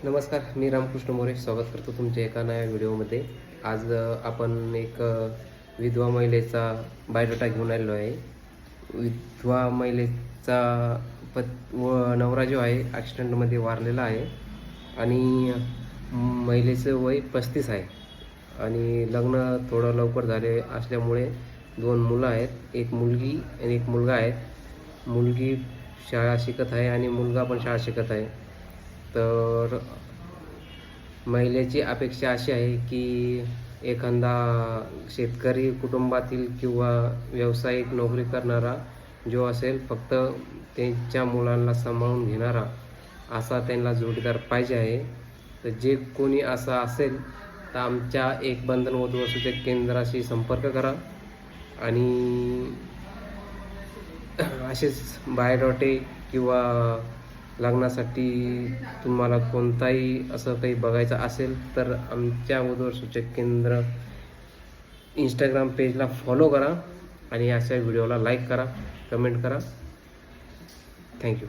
नमस्कार, मी रामकृष्ण मोरे स्वागत करतो तुमच्या एका नव्या व्हिडिओमध्ये. आज आपण एक विधवा महिलेचा बायोडाटा घेऊन आलेलो आहे. विधवा महिलेचा नवरा जो आहे ॲक्सिडेंटमध्ये वारलेला आहे आणि महिलेचं वय 35 आहे आणि लग्न थोडं लवकर झाले असल्यामुळे 2 मुलं आहेत. एक मुलगी आणि एक मुलगा आहे. मुलगी शाळा शिकत आहे आणि मुलगा पण शाळा शिकत आहे. तर महिलेची अपेक्षा अशी आहे की एखादा शेतकरी कुटुंबातील किंवा व्यावसायिक नोकरी करणारा जो असेल, फक्त त्यांच्या मुलांना सांभाळून घेणारा असा त्यांना जोडीदार पाहिजे आहे. तर जे कोणी असं असेल तर आमच्या एक बंधन वधू वसूल केंद्राशी संपर्क करा आणि असेच बायोडाटे किंवा लग्नासाठी तुम्हाला कोणताही असं काही बघायचं असेल तर आमच्या वधूवर सूचक केंद्र इंस्टाग्राम पेजला फॉलो करा आणि अशा व्हिडिओला लाईक करा, कमेंट करा. थँक्यू.